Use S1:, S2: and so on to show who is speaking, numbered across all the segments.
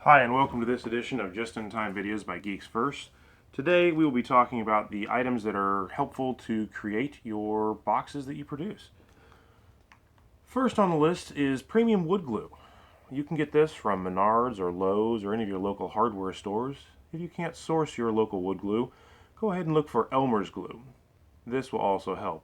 S1: Hi, and welcome to this edition of Just-in-Time Videos by Geeks First. Today we will be talking about the items that are helpful to create your boxes that you produce. First on the list is premium wood glue. You can get this from Menards or Lowe's or any of your local hardware stores. If you can't source your local wood glue, go ahead and look for Elmer's glue. This will also help.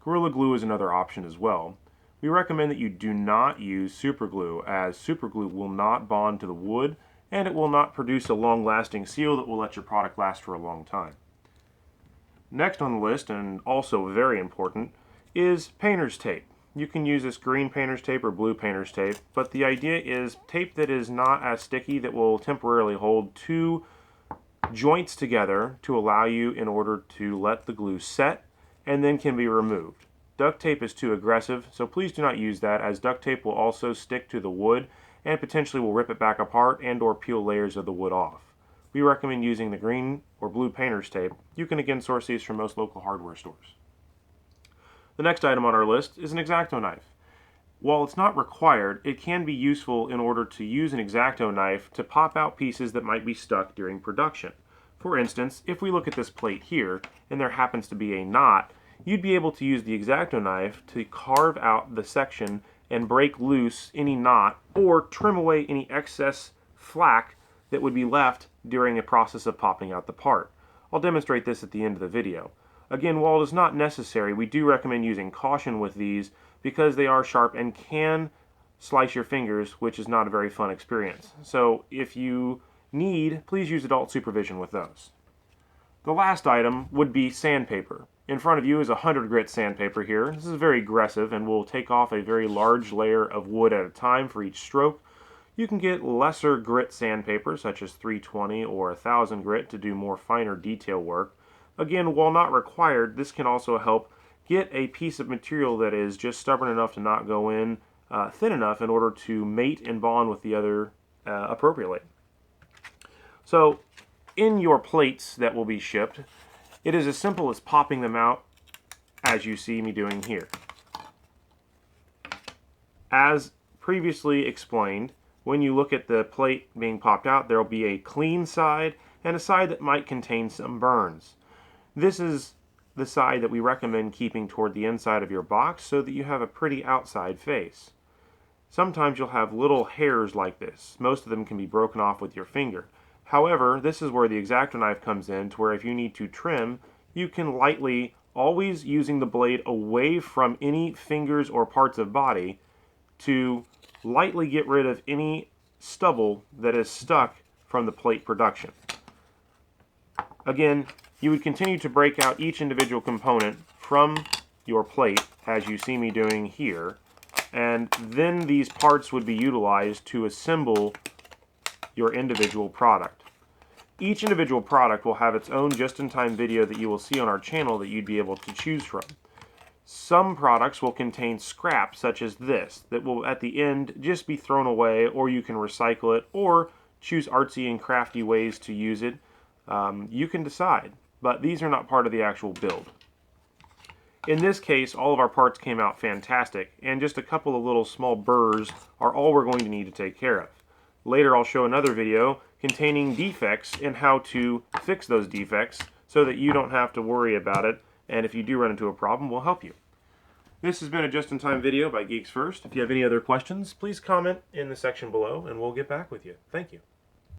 S1: Gorilla Glue is another option as well. We recommend that you do not use superglue, as superglue will not bond to the wood and it will not produce a long-lasting seal that will let your product last for a long time. Next on the list, and also very important, is painter's tape. You can use this green painter's tape or blue painter's tape, but the idea is tape that is not as sticky, that will temporarily hold two joints together to allow you in order to let the glue set and then can be removed. Duct tape is too aggressive, so please do not use that, as duct tape will also stick to the wood and potentially will rip it back apart and or peel layers of the wood off. We recommend using the green or blue painter's tape. You can again source these from most local hardware stores. The next item on our list is an Xacto knife. While it's not required, it can be useful in order to use an Xacto knife to pop out pieces that might be stuck during production. For instance, if we look at this plate here and there happens to be a knot, you'd be able to use the Xacto knife to carve out the section and break loose any knot or trim away any excess flak that would be left during a process of popping out the part. I'll demonstrate this at the end of the video. Again, while it is not necessary, we do recommend using caution with these because they are sharp and can slice your fingers, which is not a very fun experience. So if you need, please use adult supervision with those. The last item would be sandpaper. In front of you is 100 grit sandpaper here. This is very aggressive and will take off a very large layer of wood at a time for each stroke. You can get lesser grit sandpaper such as 320 or 1000 grit to do more finer detail work. Again, while not required, this can also help get a piece of material that is just stubborn enough to not go in thin enough in order to mate and bond with the other appropriately. So in your plates that will be shipped, it is as simple as popping them out as you see me doing here. As previously explained, when you look at the plate being popped out, there will be a clean side and a side that might contain some burns. This is the side that we recommend keeping toward the inside of your box so that you have a pretty outside face. Sometimes you'll have little hairs like this. Most of them can be broken off with your finger. However, this is where the Xacto knife comes in, to where if you need to trim, you can lightly, always using the blade away from any fingers or parts of body, to lightly get rid of any stubble that is stuck from the plate production. Again, you would continue to break out each individual component from your plate, as you see me doing here, and then these parts would be utilized to assemble your individual product. Each individual product will have its own just-in-time video that you will see on our channel that you'd be able to choose from. Some products will contain scraps such as this that will at the end just be thrown away, or you can recycle it or choose artsy and crafty ways to use it. You can decide, but these are not part of the actual build. In this case, all of our parts came out fantastic, and just a couple of little small burrs are all we're going to need to take care of. Later I'll show another video containing defects and how to fix those defects so that you don't have to worry about it, and if you do run into a problem, we'll help you. This has been a just-in-time video by Geeks First. If you have any other questions, please comment in the section below and we'll get back with you. Thank you.